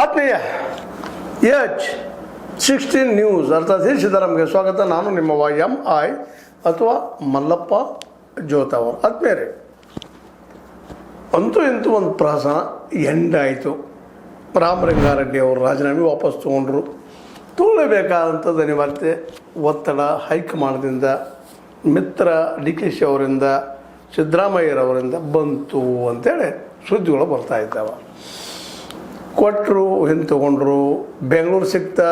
ಆತ್ಮೀಯ H16 news ಅರ್ಥಾತ್ ಸಿದ್ದರಾಮಯ್ಯ ಸ್ವಾಗತ. ನಾನು ನಿಮ್ಮ MI ಅಥವಾ ಮಲ್ಲಪ್ಪ ಜೋತಾವರ್. ಆತ್ಮೀಯರೇ, ಅಂತೂ ಇಂತೂ ಒಂದು ಪ್ರಹಸನ ಎಂಡಾಯಿತು. ರಾಮಲಿಂಗಾರೆಡ್ಡಿ ಅವರು ರಾಜೀನಾಮೆ ವಾಪಸ್ ತೊಗೊಂಡ್ರು. ತೊಗೊಳ್ಳೇಬೇಕಾದಂಥದ್ದು ಅನಿವಾರ್ಯತೆ, ಒತ್ತಡ ಹೈಕಮಾಂಡ್ದಿಂದ, ಮಿತ್ರ DK ಶಿ ಅವರಿಂದ, ಸಿದ್ದರಾಮಯ್ಯರವರಿಂದ ಬಂತು ಅಂತೇಳಿ ಸುದ್ದಿಗಳು ಬರ್ತಾ ಇದ್ದಾವೆ. ಕೊಟ್ಟರು, ಹಿಂದೆ ತೊಗೊಂಡ್ರು, ಬೆಂಗಳೂರು ಸಿಗ್ತಾ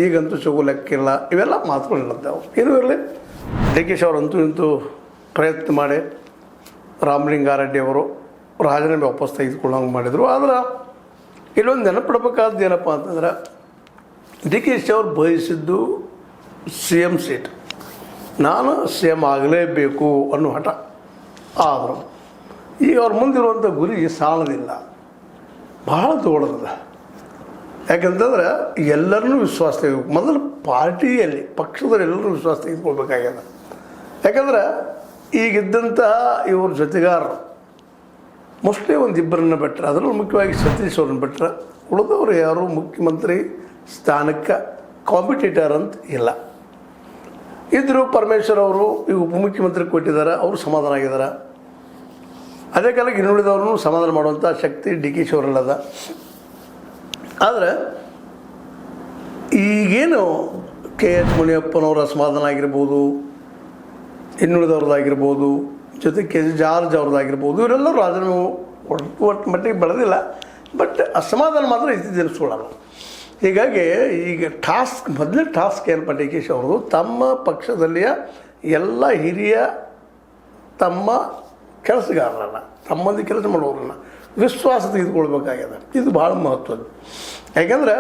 ಈಗಂತೂ ಸಿಗೋಲೆಕ್ಕಿಲ್ಲ, ಇವೆಲ್ಲ ಮಾತುಗಳು ಇಲ್ಲದ್ದಾವೆ. ಏನೂ ಇರಲಿ, DK ಶಿ ಅವರಂತೂ ಇಂತೂ ಪ್ರಯತ್ನ ಮಾಡಿ ರಾಮಲಿಂಗಾರೆಡ್ಡಿ ಅವರು ರಾಜೀನಾಮೆ ವಾಪಸ್ ತೆಗೆದುಕೊಳ್ಳೋಂಗೆ ಮಾಡಿದರು. ಆದ್ರೆ ಇಲ್ಲೊಂದು ನೆನಪಿಡ್ಬೇಕಾದ್ದು ಏನಪ್ಪ ಅಂತಂದ್ರೆ, DK ಶಿ ಅವರು ಬಯಸಿದ್ದು CM ಸೀಟ್. ನಾನು CM ಆಗಲೇಬೇಕು ಅನ್ನೋ ಹಠ. ಆದರು ಈಗ ಅವ್ರ ಮುಂದಿರುವಂಥ ಗುರಿ ಸಾಲದಿಲ್ಲ, ಭಾಳ ದೊಡ್ಡದ. ಯಾಕಂತಂದ್ರೆ ಎಲ್ಲರನ್ನೂ ವಿಶ್ವಾಸ ತೆಗೆದುಬೇಕು. ಮೊದಲು ಪಾರ್ಟಿಯಲ್ಲಿ ಪಕ್ಷದಲ್ಲಿ ಎಲ್ಲರೂ ವಿಶ್ವಾಸ ತೆಗೆದುಕೊಳ್ಬೇಕಾಗ್ಯದ. ಯಾಕಂದ್ರೆ ಈಗಿದ್ದಂತಹ ಇವ್ರ ಜೊತೆಗಾರರು ಮೋಸ್ಟ್ಲಿ ಒಂದು ಇಬ್ಬರನ್ನ ಬಿಟ್ಟರೆ, ಅದರಲ್ಲೂ ಮುಖ್ಯವಾಗಿ ಸತೀಶ್ ಅವ್ರನ್ನ ಬಿಟ್ಟರೆ ಉಳಿದವರು ಯಾರು ಮುಖ್ಯಮಂತ್ರಿ ಸ್ಥಾನಕ್ಕೆ ಕಾಂಪಿಟೇಟರ್ ಅಂತ ಇಲ್ಲ. ಇದ್ದರು ಪರಮೇಶ್ವರ್ ಅವರು ಈಗ ಉಪಮುಖ್ಯಮಂತ್ರಿ ಕೊಟ್ಟಿದ್ದಾರೆ, ಅವರು ಸಮಾಧಾನ ಆಗಿದ್ದಾರೆ. ಅದೇ ಕಾಲಕ್ಕೆ ಇನ್ನುಳಿದವ್ರನ್ನೂ ಸಮಾಧಾನ ಮಾಡುವಂಥ ಶಕ್ತಿ DK ಶಿ ಅವರಲ್ಲದ. ಆದರೆ ಈಗೇನು KH ಮುನಿಯಪ್ಪನವರ ಅಸಮಾಧಾನ ಆಗಿರ್ಬೋದು, ಇನ್ನುಳಿದವ್ರದ್ದಾಗಿರ್ಬೋದು, ಜೊತೆ KG ಜಾರ್ಜ್ ಅವ್ರದ್ದಾಗಿರ್ಬೋದು, ಇವರೆಲ್ಲರೂ ರಾಜೀನಾಮೆ ಒಟ್ಟು ಮಟ್ಟಿಗೆ ಬೆಳೆದಿಲ್ಲ. ಬಟ್ ಅಸಮಾಧಾನ ಮಾತ್ರ ಇದ್ದಿದ್ದೇನು ಸುಳ್ಳಲ್ಲ. ಹೀಗಾಗಿ ಈಗ ಮೊದಲನೇ ಟಾಸ್ಕ್ ಏನಪ್ಪ DK ಶಿ ಅವ್ರದ್ದು, ತಮ್ಮ ಪಕ್ಷದಲ್ಲಿಯ ಎಲ್ಲ ಹಿರಿಯ ತಮ್ಮ ಕೆಲಸಗಾರರಲ್ಲ, ತಮ್ಮಂದಿ ಕೆಲಸ ಮಾಡೋರನ್ನ ವಿಶ್ವಾಸ ತೆಗೆದುಕೊಳ್ಬೇಕಾಗ್ಯದ. ಇದು ಭಾಳ ಮಹತ್ವದ್ದು. ಯಾಕೆಂದ್ರೆ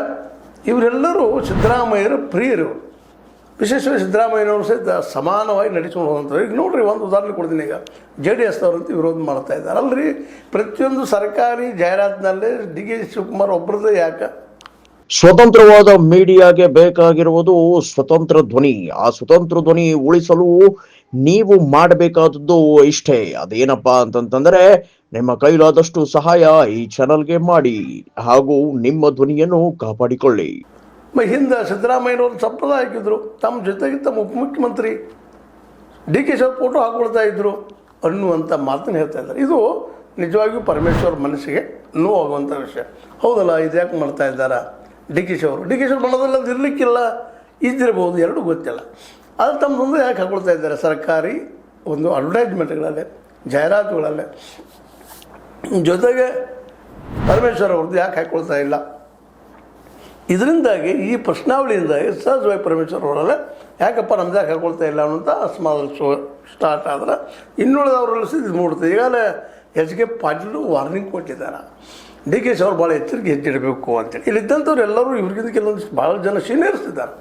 ಇವರೆಲ್ಲರೂ ಸಿದ್ದರಾಮಯ್ಯರ ಪ್ರಿಯರು. ವಿಶೇಷವಾಗಿ ಸಿದ್ದರಾಮಯ್ಯನವರು ಸಹಿತ ಸಮಾನವಾಗಿ ನಡೆಸ್ಕೊಂಡು ಹೋದಂಥವ್ರು. ಈಗ ನೋಡ್ರಿ, ಒಂದು ಉದಾಹರಣೆ ಕೊಡ್ತೀನಿ. ಈಗ JDS ಅವರಂತೂ ವಿರೋಧ ಮಾಡ್ತಾ ಇದ್ದಾರೆ ಅಲ್ರಿ. ಪ್ರತಿಯೊಂದು ಸರ್ಕಾರಿ ಜಾಹೀರಾತಿನಲ್ಲೇ DK ಶಿವಕುಮಾರ್ ಒಬ್ಬರದೇ ಯಾಕೆ? ಸ್ವತಂತ್ರವಾದ ಮೀಡಿಯಾಗೆ ಬೇಕಾಗಿರುವುದು ಸ್ವತಂತ್ರ ಧ್ವನಿ. ಆ ಸ್ವತಂತ್ರ ಧ್ವನಿ ಉಳಿಸಲು ನೀವು ಮಾಡಬೇಕಾದದ್ದು ಇಷ್ಟೇ. ಅದೇನಪ್ಪಾ ಅಂತಂತಂದ್ರೆ, ನಿಮ್ಮ ಕೈಲಾದಷ್ಟು ಸಹಾಯ ಈ ಚಾನಲ್ಗೆ ಮಾಡಿ ಹಾಗೂ ನಿಮ್ಮ ಧ್ವನಿಯನ್ನು ಕಾಪಾಡಿಕೊಳ್ಳಿ. ಹಿಂದೆ ಸಿದ್ದರಾಮಯ್ಯನವರು ಸಂಪ್ರದಾಯ ಹಾಕಿದ್ರು, ತಮ್ಮ ಜೊತೆಗೆ ತಮ್ಮ ಉಪಮುಖ್ಯಮಂತ್ರಿ DK ಶಿ ಫೋಟೋ ಹಾಕೊಳ್ತಾ ಇದ್ರು ಅನ್ನುವಂಥ ಮಾತನ್ನು ಹೇಳ್ತಾ ಇದ್ದಾರೆ. ಇದು ನಿಜವಾಗಿಯೂ ಪರಮೇಶ್ವರ್ ಮನಸ್ಸಿಗೆ ನೋವಾಗುವಂಥ ವಿಷಯ. ಹೌದಲ್ಲ, ಇದು ಯಾಕೆ ಮಾಡ್ತಾ ಇದ್ದಾರೆ DK ಶಿ ಅವರು? DK ಶಿ ಅವರು ಮನದಲ್ಲಿ ಅದು ಇರಲಿಕ್ಕಿಲ್ಲ, ಇದ್ದಿರ್ಬೋದು, ಎರಡೂ ಗೊತ್ತಿಲ್ಲ. ಆದರೆ ತಮ್ಮ ಮುಂದೆ ಯಾಕೆ ಹಾಕೊಳ್ತಾ ಇದ್ದಾರೆ? ಸರ್ಕಾರಿ ಒಂದು ಅಡ್ವರ್ಟೈಸ್ಮೆಂಟ್ಗಳಲ್ಲೇ, ಜಾಹೀರಾತುಗಳಲ್ಲೇ. ಜೊತೆಗೆ ಪರಮೇಶ್ವರ್ ಅವ್ರದ್ದು ಯಾಕೆ ಹಾಕೊಳ್ತಾ ಇಲ್ಲ? ಇದರಿಂದಾಗಿ ಈ ಪ್ರಶ್ನಾವಳಿಯಿಂದಾಗಿ ಸಹಜವಾಗಿ ಪರಮೇಶ್ವರ್ ಅವರಲ್ಲೇ ಯಾಕಪ್ಪ ನಮ್ದು ಯಾಕೆ ಹಾಕೊಳ್ತಾ ಇಲ್ಲ ಅನ್ನೋಂಥ ಅಸಮಾಧಾನ ಸ್ಟಾರ್ಟ್ ಆದ್ರೆ ಇನ್ನುಳಿದವರೆಲ್ಲ ಇದು ಮೂಡ್ತದೆ. ಈಗಾಗಲೇ HK ಪಾಟೀಲ್ ವಾರ್ನಿಂಗ್ ಕೊಟ್ಟಿದ್ದಾರೆ, DK ಶಿ ಅವ್ರು ಭಾಳ ಎಚ್ಚರಿಕೆ ಹೆಚ್ಚಿಡಬೇಕು ಅಂತೇಳಿ. ಇಲ್ಲಿದ್ದಂಥವ್ರು ಎಲ್ಲರೂ ಇವ್ರಿಗಿಂತ ಕೆಲವೊಂದು ಭಾಳ ಜನ ಸೀನಿಯರ್ಸ್ ಇದ್ದಾರೆ.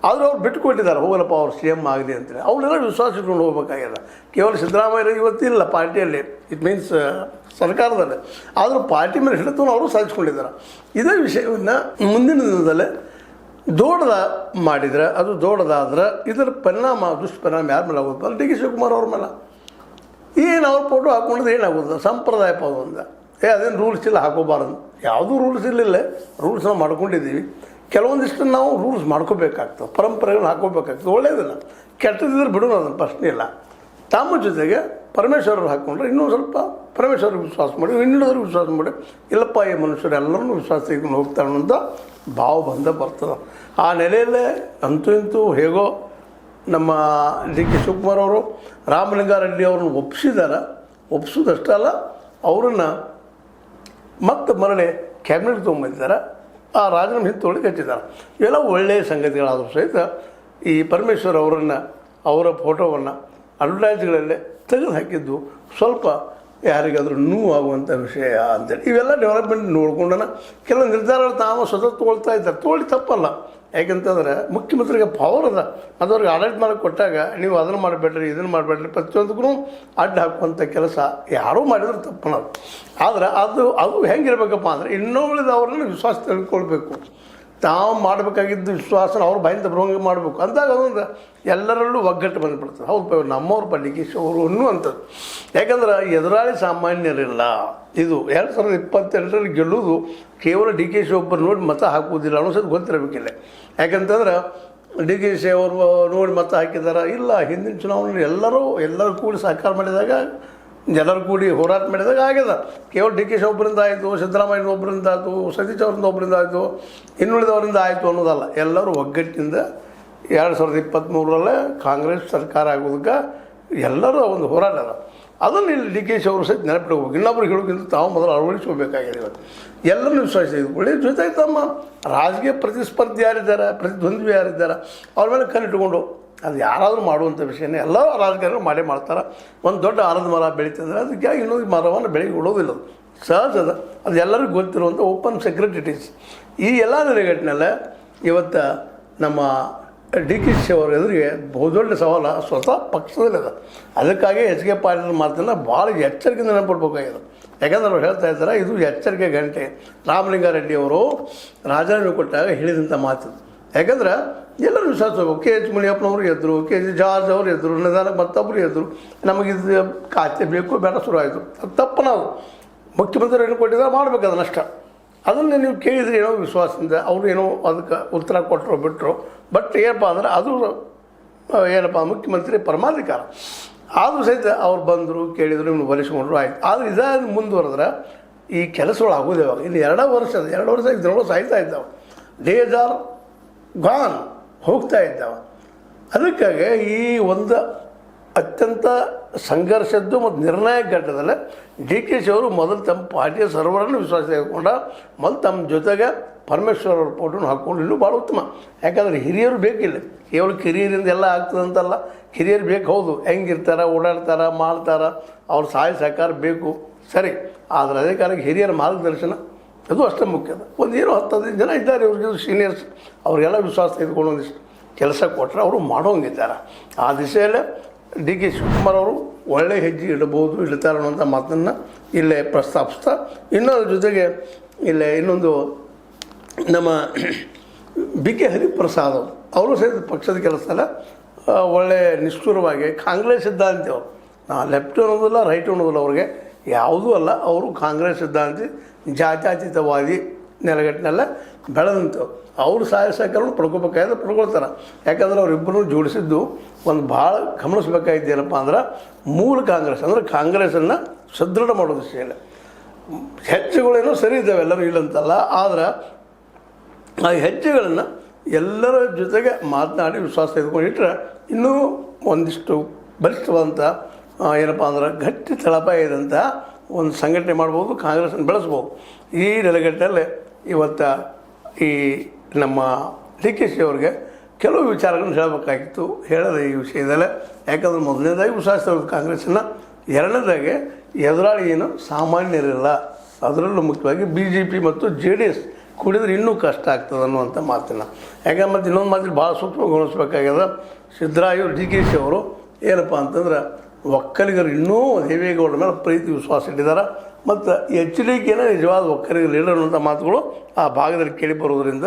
ಆದರೂ ಅವ್ರು ಬಿಟ್ಟು ಕೊಟ್ಟಿದ್ದಾರೆ, ಹೋಗಲಪ್ಪ ಅವ್ರು CM ಆಗಲಿ ಅಂತೇಳಿ. ಅವರೆಲ್ಲ ವಿಶ್ವಾಸ ಇಟ್ಕೊಂಡು ಹೋಗ್ಬೇಕಾಗ್ಯದ. ಕೇವಲ ಸಿದ್ದರಾಮಯ್ಯ ಇವತ್ತಿಲ್ಲ ಪಾರ್ಟಿಯಲ್ಲಿ, ಇಟ್ ಮೀನ್ಸ್ ಸರ್ಕಾರದಲ್ಲಿ. ಆದರೂ ಪಾರ್ಟಿ ಮೇಲೆ ಹಿಡಿತವನ್ನು ಅವರು ಸಾಧಿಸ್ಕೊಂಡಿದ್ದಾರೆ. ಇದೇ ವಿಷಯವನ್ನು ಮುಂದಿನ ದಿನದಲ್ಲೇ ದೊಡ್ಡದ ಮಾಡಿದರೆ, ಅದು ದೊಡ್ಡದಾದ್ರೆ ಇದರ ದುಷ್ಪರಿಣಾಮ ಯಾರ ಮೇಲೆ ಆಗೋದು? DK ಶಿವಕುಮಾರ್ ಅವ್ರ ಮೇಲೆ. ಏನು ಅವ್ರ ಫೋಟೋ ಹಾಕ್ಕೊಂಡಿದ್ದು ಏನಾಗೋದು? ಸಂಪ್ರದಾಯ ಪದದಿಂದ ಅದೇನು ರೂಲ್ಸ್ ಇಲ್ಲ, ಹಾಕೋಬಾರ್ದು. ಯಾವುದೂ ರೂಲ್ಸ್ ಇರಲಿಲ್ಲ, ರೂಲ್ಸ್ ನಾವು ಮಾಡ್ಕೊಂಡಿದ್ದೀವಿ. ಕೆಲವೊಂದಿಷ್ಟು ನಾವು ರೂಲ್ಸ್ ಮಾಡ್ಕೋಬೇಕಾಗ್ತದೆ, ಪರಂಪರೆಗಳನ್ನ ಹಾಕೋಬೇಕಾಗ್ತದೆ. ಒಳ್ಳೆಯದಿಲ್ಲ, ಕೆಟ್ಟದಿದ್ರೆ ಬಿಡೋಣ, ಅದನ್ನು ಪ್ರಶ್ನೆ ಇಲ್ಲ. ತಮ್ಮ ಜೊತೆಗೆ ಪರಮೇಶ್ವರರು ಹಾಕ್ಕೊಂಡ್ರೆ ಇನ್ನೊಂದು ಸ್ವಲ್ಪ ಪರಮೇಶ್ವರಿಗೆ ವಿಶ್ವಾಸ ಮಾಡಿ, ಇನ್ನುಳಿದವ್ರಿಗೆ ವಿಶ್ವಾಸ ಮಾಡಿ, ಇಲ್ಲಪ್ಪ ಈ ಮನುಷ್ಯರು ಎಲ್ಲರನ್ನೂ ವಿಶ್ವಾಸ ತೆಗೆದುಕೊಂಡು ಹೋಗ್ತಾರೆ ಅನ್ನೋಂಥ ಭಾವ ಬರ್ತದೆ. ಆ ನೆಲೆಯಲ್ಲೇ ಅಂತೂ ಇಂತೂ ಹೇಗೋ ನಮ್ಮ DK ಶಿವಕುಮಾರ್ ಅವರು ರಾಮಲಿಂಗಾರೆಡ್ಡಿ ಅವ್ರನ್ನ ಒಪ್ಪಿಸಿದ್ದಾರೆ. ಒಪ್ಪಿಸೋದಷ್ಟೇ ಅಲ್ಲ, ಅವರನ್ನು ಮತ್ತೆ ಮರಳಿ ಕ್ಯಾಬಿನೆಟ್ ತೊಗೊಂಬಂದಿದ್ದಾರೆ. ಆ ರಾಜೀನಾಮೆ ಹಿಂತೊಳಗೆ ಹಚ್ಚಿದ್ದಾರೆ. ಇವೆಲ್ಲ ಒಳ್ಳೆಯ ಸಂಗತಿಗಳಾದರೂ ಸಹಿತ ಈ ಪರಮೇಶ್ವರ್ ಅವರನ್ನು, ಅವರ ಫೋಟೋವನ್ನು ಅಡ್ವರ್ಟೈಸ್ಗಳಲ್ಲೇ ತೆಗೆದು ಹಾಕಿದ್ದು ಸ್ವಲ್ಪ ಯಾರಿಗಾದರೂ ನೋವಾಗುವಂಥ ವಿಷಯ ಅಂತೇಳಿ. ಇವೆಲ್ಲ ಡೆವಲಪ್ಮೆಂಟ್ ನೋಡ್ಕೊಂಡನ ಕೆಲವು ನಿರ್ಧಾರಗಳು ತಾವು ಸ್ವತಃ ತೊಗೊಳ್ತಾ ಇದ್ದಾರೆ. ತೊಗೊಳ್ಳಿ ತಪ್ಪಲ್ಲ. ಯಾಕೆಂತಂದ್ರೆ ಮುಖ್ಯಮಂತ್ರಿಗೆ ಪವರ್ ಅದ, ಅದವ್ರಿಗೆ ಆಡಳಿತ ಮಾಡಕ್ಕೆ ಕೊಟ್ಟಾಗ ನೀವು ಅದನ್ನು ಮಾಡಬೇಡ್ರಿ, ಇದನ್ನು ಮಾಡಬೇಡ್ರಿ, ಪ್ರತಿಯೊಂದಕ್ಕೂ ಅಡ್ಡ ಹಾಕುವಂಥ ಕೆಲಸ ಯಾರೂ ಮಾಡಿದ್ರೆ ತಪ್ಪನದು. ಆದ್ರೆ ಅದು ಹೆಂಗಿರ್ಬೇಕಪ್ಪ ಅಂದರೆ, ಇನ್ನುಳಿದವ್ರನ್ನ ವಿಶ್ವಾಸ ತೆಗೆದುಕೊಳ್ಬೇಕು. ತಾವು ಮಾಡಬೇಕಾಗಿದ್ದು ವಿಶ್ವಾಸನ ಅವ್ರ ಬಾಯಿಂದ ಬರುವಂಗೆ ಮಾಡಬೇಕು ಅಂದಾಗ ಅದೊಂದು ಎಲ್ಲರಲ್ಲೂ ಒಗ್ಗಟ್ಟು ಬಂದುಬಿಡ್ತದೆ. ಹೌದು ನಮ್ಮವ್ರ ಡಿ ಕೆ ಶಿ ಅವರು ಅನ್ನುವಂಥದ್ದು. ಯಾಕಂದ್ರೆ ಎದುರಾಳಿ ಸಾಮಾನ್ಯರಿಲ್ಲ. ಇದು 2022ರಲ್ಲಿ ಗೆಲ್ಲುವುದು ಕೇವಲ ಡಿ ಕೆ ಶಿ ಒಬ್ಬರು ನೋಡಿ ಮತ ಹಾಕುವುದಿಲ್ಲ ಅನ್ನೋದು ಗೊತ್ತಿರಬೇಕಿಲ್ಲ. ಯಾಕಂತಂದ್ರೆ ಡಿ ಕೆ ಶಿ ಅವರು ನೋಡಿ ಮತ ಹಾಕಿದಾರ ಇಲ್ಲ, ಹಿಂದಿನ ಚುನಾವಣೆಯಲ್ಲಿ ಎಲ್ಲರೂ ಕೂಡಿ ಸಹಕಾರ ಮಾಡಿದಾಗ, ಎಲ್ಲರೂ ಕೂಡಿ ಹೋರಾಟ ಮಾಡಿದಾಗ ಆಗ್ಯದ. ಕೇವಲ ಡಿ ಕೆ ಶಿ ಒಬ್ಬರಿಂದ ಆಯಿತು, ಸಿದ್ದರಾಮಯ್ಯ ಒಬ್ಬರಿಂದ ಆಯಿತು, ಸತೀಶ್ ಅವರಿಂದ ಒಬ್ಬರಿಂದ ಆಯಿತು, ಇನ್ನುಳಿದವರಿಂದ ಆಯಿತು ಅನ್ನೋದಲ್ಲ. ಎಲ್ಲರೂ ಒಗ್ಗಟ್ಟಿನಿಂದ 2023ರಲ್ಲೇ ಕಾಂಗ್ರೆಸ್ ಸರ್ಕಾರ ಆಗೋದಕ್ಕೆ ಎಲ್ಲರೂ ಒಂದು ಹೋರಾಟ ಅದ. ಅದನ್ನು ಇಲ್ಲಿ ಡಿ ಕೆ ಶಿ ಅವರು ಸಹಿತ ನೆನಪಿಡಬೇಕು. ಇನ್ನೊಬ್ರಿಗೆ ಹೇಳೋಕ್ಕಿಂತ ತಾವು ಮೊದಲು ಅಳವಡಿಸ್ಕೋಬೇಕಾಗಿದೆ. ಇವತ್ತು ಎಲ್ಲರೂ ವಿಶ್ವಾಸ ಇದ್ಕೊಳ್ಳಿ. ಜೊತೆ ತಮ್ಮ ರಾಜಕೀಯ ಪ್ರತಿಸ್ಪರ್ಧಿ ಯಾರಿದ್ದಾರೆ, ಪ್ರತಿದ್ವಂದ್ವಿ ಯಾರಿದ್ದಾರೆ, ಅವ್ರ ಮೇಲೆ ಕಣ್ಣಿಟ್ಕೊಂಡು ಅದು ಯಾರಾದರೂ ಮಾಡುವಂಥ ವಿಷಯನೇ ಎಲ್ಲ ರಾಜಕಾರಣಿಗಳು ಮಾಡೇ ಮಾಡ್ತಾರೆ. ಒಂದು ದೊಡ್ಡ ಆಲದ ಮರ ಬೆಳೀತಂದರೆ ಅದಕ್ಕೆ ಇನ್ನೊಂದು ಮರವನ್ನು ಬೆಳಗ್ಗೆ ಬಿಡೋದಿಲ್ಲ. ಸಹಜ ಅದು ಎಲ್ಲರಿಗೂ ಗೊತ್ತಿರುವಂಥ ಓಪನ್ ಸೆಕ್ರೆಟರೀಸ್. ಈ ಎಲ್ಲ ನೆಲೆಗಟ್ಟಿನಲ್ಲೇ ಇವತ್ತು ನಮ್ಮ ಡಿ ಕೆ ಶಿ ಅವರ ಎದುರಿಗೆ ಬಹುದೊಡ್ಡ ಸವಾಲು ಸ್ವತಃ ಪಕ್ಷದಲ್ಲಿದೆ. ಅದಕ್ಕಾಗಿ ಎಚ್ ಕೆ ಪಾಟೀಲ್ ಮಾತನ್ನು ಭಾಳ ಎಚ್ಚರಿಕೆಯಿಂದ ನೆನಪಿಡ್ಬೇಕಾಗಿದೆ. ಯಾಕಂದ್ರೆ ಅವ್ರು ಹೇಳ್ತಾ ಇದ್ದಾರೆ, ಇದು ಎಚ್ಚರಿಕೆ ಗಂಟೆ. ರಾಮಲಿಂಗಾರೆಡ್ಡಿ ಅವರು ರಾಜೀನಾಮೆ ಕೊಟ್ಟಾಗ ಹೇಳಿದಂಥ ಮಾತು. ಯಾಕಂದ್ರೆ ಎಲ್ಲರೂ ವಿಶ್ವಾಸ ಹೋಗ್ಬೇಕು. ಕೆ ಎಚ್ ಮುನಿಯಪ್ಪನವರು ಎದ್ದರು, ಕೆ ಜಿ ಜಾರ್ಜ್ ಅವರು ಎದ್ದರು, ನಿಧಾನಕ್ಕೆ ಮತ್ತೊಬ್ಬರು ಎದ್ದರು. ನಮಗಿದು ಖಾತೆ ಬೇಕು ಬೇಡ ಶುರು ಆಯಿತು. ಅದು ತಪ್ಪು. ನಾವು ಮುಖ್ಯಮಂತ್ರಿ ಏನು ಕೊಟ್ಟಿದ್ದಾರೆ ಮಾಡಬೇಕು ಅದನ್ನಷ್ಟ. ಅದನ್ನು ನೀವು ಕೇಳಿದರೆ ಏನೋ ವಿಶ್ವಾಸದಿಂದ ಅವರು ಏನೋ ಅದಕ್ಕೆ ಉತ್ತರ ಕೊಟ್ಟರು ಬಿಟ್ಟರು. ಬಟ್ ಏನಪ್ಪ ಅಂದ್ರೆ ಅದು ಏನಪ್ಪ ಮುಖ್ಯಮಂತ್ರಿ ಪರಮಾಧಿಕಾರ. ಆದರೂ ಸಹಿತ ಅವ್ರು ಬಂದರು, ಕೇಳಿದರು, ನಿಮ್ಗೆ ಒಲಿಸ್ಕೊಂಡ್ರು, ಆಯ್ತು. ಆದರೆ ಇದಾದ ಮುಂದುವರೆದ್ರೆ ಈ ಕೆಲಸಗಳು ಆಗೋದು ಯಾವಾಗ? ಇನ್ನು 2 ವರ್ಷ ಇದರೊಳಗೆ ಸಾಯ್ತಾ ಇದ್ದಾವೆ. ಡೇಸ್ ಆರ್ ಗಾನ್, ಹೋಗ್ತಾ ಇದ್ದಾವೆ. ಅದಕ್ಕಾಗಿ ಈ ಒಂದು ಅತ್ಯಂತ ಸಂಘರ್ಷದ್ದು ಮತ್ತು ನಿರ್ಣಾಯಕ ಘಟ್ಟದಲ್ಲಿ ಡಿ ಕೆ ಶಿ ಅವರು ಮೊದಲು ತಮ್ಮ ಪಾರ್ಟಿಯ ಸರ್ವರನ್ನು ವಿಶ್ವಾಸ ತೆಗೆದುಕೊಂಡ ಮೊದಲು ತಮ್ಮ ಜೊತೆಗೆ ಪರಮೇಶ್ವರ್ ಅವ್ರ ಫೋಟೋನು ಹಾಕ್ಕೊಂಡು ಇನ್ನೂ ಭಾಳ ಉತ್ತಮ. ಯಾಕಂದರೆ ಹಿರಿಯರು ಬೇಕಿಲ್ಲ. ಕೇವಲ ಕಿರಿಯರಿಂದ ಎಲ್ಲ ಆಗ್ತದಂತಲ್ಲ, ಹಿರಿಯರು ಬೇಕು. ಹೌದು, ಹೆಂಗಿರ್ತಾರೆ, ಓಡಾಡ್ತಾರೆ, ಮಾಡ್ತಾರೆ, ಅವ್ರ ಸಹಾಯ ಸಹಕಾರ ಬೇಕು ಸರಿ. ಆದರೆ ಅದೇ ಕಾರಣಕ್ಕೆ ಹಿರಿಯರ ಮಾರ್ಗದರ್ಶನ ಅದು ಅಷ್ಟೇ ಮುಖ್ಯದ. ಒಂದು ಏನೋ 10-15 ಜನ ಇದ್ದಾರೆ ಇವ್ರಿಗೆ ಸೀನಿಯರ್ಸ್, ಅವ್ರಿಗೆಲ್ಲ ವಿಶ್ವಾಸ ತೆಗೆದುಕೊಂಡು ಒಂದಿಷ್ಟು ಕೆಲಸ ಕೊಟ್ಟರೆ ಅವರು ಮಾಡೋಂಗಿದ್ದಾರೆ. ಆ ದಿಶೆಯಲ್ಲೇ ಡಿ ಕೆ ಶಿವಕುಮಾರ್ ಅವರು ಒಳ್ಳೆ ಹೆಜ್ಜೆ ಇಡಬಹುದು, ಇಡ್ತಾರೆ ಅನ್ನೋಂಥ ಮಾತನ್ನು ಇಲ್ಲೇ ಪ್ರಸ್ತಾಪಿಸ್ತಾ, ಇನ್ನೊಂದ್ರ ಜೊತೆಗೆ ಇಲ್ಲೇ ಇನ್ನೊಂದು ನಮ್ಮ ಬಿ ಕೆ ಹರಿಪ್ರಸಾದ್ ಅವರು ಸಹಿತ ಪಕ್ಷದ ಕೆಲಸ ಅಲ್ಲ, ಒಳ್ಳೆ ನಿಷ್ಠುರವಾಗಿ ಕಾಂಗ್ರೆಸ್ ಸಿದ್ಧಾಂತಿ ಅವರು. ಲೆಫ್ಟ್ ಅನ್ನೋದಿಲ್ಲ, ರೈಟ್ ಅನ್ನೋದಿಲ್ಲ, ಅವ್ರಿಗೆ ಯಾವುದೂ ಅಲ್ಲ. ಅವರು ಕಾಂಗ್ರೆಸ್ ಸಿದ್ಧಾಂತಿ, ಜಾತ್ಯತೀತವಾದಿ ನೆಲೆಗಟ್ಟಿನೆಲ್ಲ ಬೆಳೆದಂಥವ್ರು. ಅವರು ಸಹಾಯ ಸಹಕಾರವನ್ನು ಪಡ್ಕೊಳ್ತಾರೆ. ಯಾಕಂದ್ರೆ ಅವರಿಬ್ಬರೂ ಜೋಡಿಸಿದ್ದು ಒಂದು ಭಾಳ ಗಮನಿಸ್ಬೇಕಾಗಿದ್ದೇನಪ್ಪ ಅಂದ್ರೆ ಮೂಲ ಕಾಂಗ್ರೆಸ್ ಅಂದರೆ ಕಾಂಗ್ರೆಸ್ಸನ್ನು ಸದೃಢ ಮಾಡೋ ವಿಷಯ. ಹೆಜ್ಜೆಗಳೇನೋ ಸರಿ ಇದ್ದಾವೆ, ಎಲ್ಲರೂ ಇಲ್ಲಂತಲ್ಲ. ಆದರೆ ಆ ಹೆಜ್ಜೆಗಳನ್ನು ಎಲ್ಲರ ಜೊತೆಗೆ ಮಾತನಾಡಿ ವಿಶ್ವಾಸ ತೆಗೆದುಕೊಂಡಿಟ್ಟರೆ ಇನ್ನೂ ಒಂದಿಷ್ಟು ಬಲಿಷ್ಠವಾದಂಥ ಏನಪ್ಪ ಅಂದ್ರೆ ಗಟ್ಟಿ ತಳಪಾಯದಂಥ ಒಂದು ಸಂಘಟನೆ ಮಾಡ್ಬೋದು, ಕಾಂಗ್ರೆಸ್ಸನ್ನು ಬೆಳೆಸ್ಬೋದು. ಈ ನೆಲೆಗಟ್ಟಲ್ಲಿ ಇವತ್ತು ಈ ನಮ್ಮ ಡಿ ಕೆ ಶಿ ಅವ್ರಿಗೆ ಕೆಲವು ವಿಚಾರಗಳನ್ನು ಹೇಳಬೇಕಾಗಿತ್ತು, ಹೇಳೋದು ಈ ವಿಷಯದಲ್ಲೇ. ಯಾಕಂದ್ರೆ ಮೊದಲನೇದಾಗಿ ವಿಶ್ವಾಸ ತೆಗೆದು ಕಾಂಗ್ರೆಸ್ಸನ್ನು, ಎರಡನೇದಾಗಿ ಎದುರಾಳಿ ಏನು ಸಾಮಾನ್ಯರಿಲ್ಲ, ಅದರಲ್ಲೂ ಮುಖ್ಯವಾಗಿ BJP ಮತ್ತು JDS ಕೂಡಿದ್ರೆ ಇನ್ನೂ ಕಷ್ಟ ಆಗ್ತದೆ ಅನ್ನುವಂಥ ಮಾತನ್ನು. ಯಾಕಂದ್ರೆ ಮತ್ತು ಇನ್ನೊಂದು ಮಾತಿಗೆ ಭಾಳ ಸೂಕ್ಷ್ಮಗೊಳಿಸ್ಬೇಕಾಗ್ಯದ. ಸಿದ್ದರಾಮಯ್ಯ ಡಿ ಕೆ ಶಿ ಅವರು ಏನಪ್ಪ ಅಂತಂದ್ರೆ ಒಕ್ಕಲಿಗರು ಇನ್ನೂ ದೇವೇಗೌಡರ ಮೇಲೆ ಪ್ರೀತಿ ವಿಶ್ವಾಸ ಇಟ್ಟಿದ್ದಾರೆ. ಮತ್ತು HDKನೇ ನಿಜವಾದ ಒಕ್ಕಲಿಗರು ಲೀಡರ್ ಅನ್ನುವಂಥ ಮಾತುಗಳು ಆ ಭಾಗದಲ್ಲಿ ಕೇಳಿ ಬರೋದರಿಂದ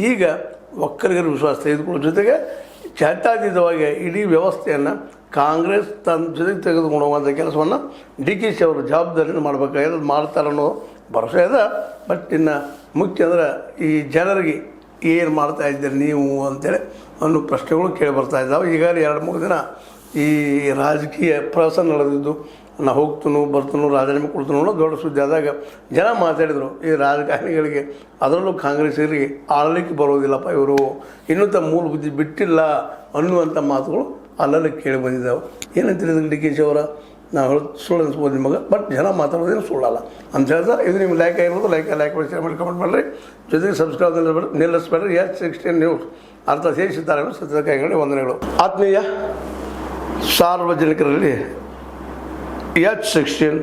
ಈಗ ಒಕ್ಕಲಿಗರ ವಿಶ್ವಾಸ ತೆಗೆದುಕೊಳ್ಳೋ ಜೊತೆಗೆ ಜಾತ್ಯತೀತವಾಗಿ ಇಡೀ ವ್ಯವಸ್ಥೆಯನ್ನು ಕಾಂಗ್ರೆಸ್ ತನ್ನ ಜೊತೆಗೆ ತೆಗೆದುಕೊಂಡು ಹೋಗುವಂಥ ಕೆಲಸವನ್ನು ಡಿ ಕೆ ಶಿ ಅವರು ಜವಾಬ್ದಾರಿಯನ್ನು ಮಾಡಬೇಕಾಗಿದೆ. ಅದು ಮಾಡ್ತಾರೆ ಅನ್ನೋ ಭರವಸೆ ಇದೆ. ಬಟ್ ಇನ್ನು ಮುಖ್ಯ ಅಂದರೆ ಈ ಜನರಿಗೆ ಏನು ಮಾಡ್ತಾ ಇದ್ದೀರಿ ನೀವು ಅಂತೇಳಿ ಅನ್ನೋ ಪ್ರಶ್ನೆಗಳು ಕೇಳಿ ಬರ್ತಾ ಇದ್ದಾವೆ. ಈಗಾಗಲೇ 2-3 ದಿನ ಈ ರಾಜಕೀಯ ಪ್ರವಾಸ ನಡೆದಿದ್ದು, ನಾ ಹೋಗ್ತನು ಬರ್ತನು ರಾಜೀನಾಮೆ ಕೊಡ್ತನು ಅನ್ನೋ ದೊಡ್ಡ ಸುದ್ದಿ ಆದಾಗ ಜನ ಮಾತಾಡಿದರು, ಈ ರಾಜಕಾರಣಿಗಳಿಗೆ ಅದರಲ್ಲೂ ಕಾಂಗ್ರೆಸ್ಸರಿಗೆ ಆಳಲಿಕ್ಕೆ ಬರೋದಿಲ್ಲಪ್ಪ, ಇವರು ಇನ್ನೂ ತಮ್ಮ ಮೂಲ ಬುದ್ಧಿ ಬಿಟ್ಟಿಲ್ಲ ಅನ್ನುವಂಥ ಮಾತುಗಳು ಅಲ್ಲೆಲ್ಲ ಕೇಳಿ ಬಂದಿದ್ದಾವೆ. ಏನಂತೀರಿ ಇದಕ್ಕೆ ಡಿ ಕೆ ಶಿ ಅವರ? ನಾವು ಹೇಳೋದು ಸುಳ್ಳು ಅನಿಸ್ಬೋದು ನಿಮಗೆ, ಬಟ್ ಜನ ಮಾತಾಡೋದೇನು ಸುಳ್ಳಲ್ಲ ಅಂತ ಹೇಳ್ತಾ, ಇದು ನಿಮ್ಗೆ ಲೈಕ್ ಆಗಿರ್ಬೋದು. ಲೈಕ್ ಮಾಡಿ, ಶೇರ್ ಮಾಡಿ, ಕಮೆಂಟ್ ಮಾಡಿರಿ. ಜೊತೆಗೆ ಸಬ್ಸ್ಕ್ರೈಬ್ ನಿಲ್ಲಿಸ್ಬೇಡ್ರಿ. H16 ನ್ಯೂಸ್ ಅರ್ಥ ಸೇರಿಸಿದ್ದಾರೆ ಸತ್ಯದ ಕೈಗಡೆ ವಂದನೆಗಳು. ಆತ್ಮೀಯ ಸಾರ್ವಜನಿಕರಲ್ಲಿ H16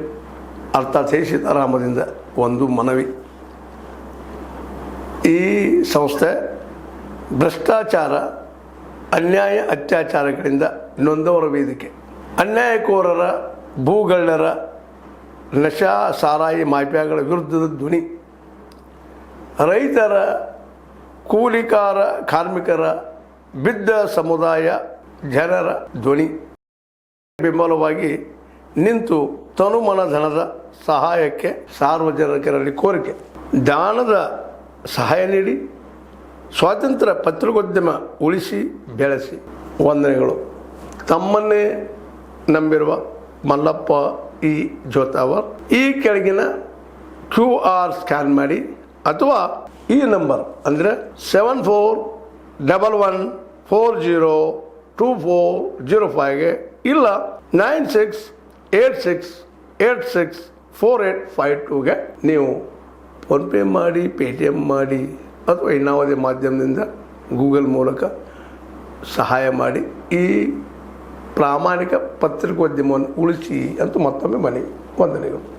ಅರ್ಥಾತ್ ಸೀತಾರಾಮದಿಂದ ಒಂದು ಮನವಿ. ಈ ಸಂಸ್ಥೆ ಭ್ರಷ್ಟಾಚಾರ, ಅನ್ಯಾಯ, ಅತ್ಯಾಚಾರಗಳಿಂದ ನೊಂದವರ ವೇದಿಕೆ. ಅನ್ಯಾಯಕೋರರ, ಭೂಗಳ್ಳರ, ನಶಾ ಸಾರಾಯಿ ಮಾಫಿಯಾಗಳ ವಿರುದ್ಧದ ಧ್ವನಿ. ರೈತರ ಕಾರ್ಮಿಕರ ಬಿದ್ದ ಸಮುದಾಯ ಜನರ ಧ್ವನಿ ಬೆಂಬಲವಾಗಿ ನಿಂತು ತನುಮನ ಧನದ ಸಹಾಯಕ್ಕೆ ಸಾರ್ವಜನಿಕರಲ್ಲಿ ಕೋರಿಕೆ. ದಾನದ ಸಹಾಯ ನೀಡಿ ಸ್ವಾತಂತ್ರ್ಯ ಪತ್ರಿಕೋದ್ಯಮ ಉಳಿಸಿ ಬೆಳೆಸಿ. ವಂದನೆಗಳು. ತಮ್ಮನ್ನೇ ನಂಬಿರುವ ಮಲ್ಲಪ್ಪ ಇ ಜೋತಾವರ್. ಈ ಕೆಳಗಿನ QR ಸ್ಕ್ಯಾನ್ ಮಾಡಿ ಅಥವಾ ಈ ನಂಬರ್ ಅಂದರೆ 7411402405ಗೆ ಇಲ್ಲ 9686864852ಗೆ ನೀವು ಫೋನ್ಪೇ ಮಾಡಿ, ಪೇಟಿಎಮ್ ಮಾಡಿ ಅಥವಾ ಇನ್ನಾವುದೇ ಮಾಧ್ಯಮದಿಂದ ಗೂಗಲ್ ಮೂಲಕ ಸಹಾಯ ಮಾಡಿ ಈ ಪ್ರಾಮಾಣಿಕ ಪತ್ರಿಕೋದ್ಯಮವನ್ನು ಉಳಿಸಿ ಅಂತ ಮತ್ತೊಮ್ಮೆ ಮನವಿ. ವಂದನೆಗಳು.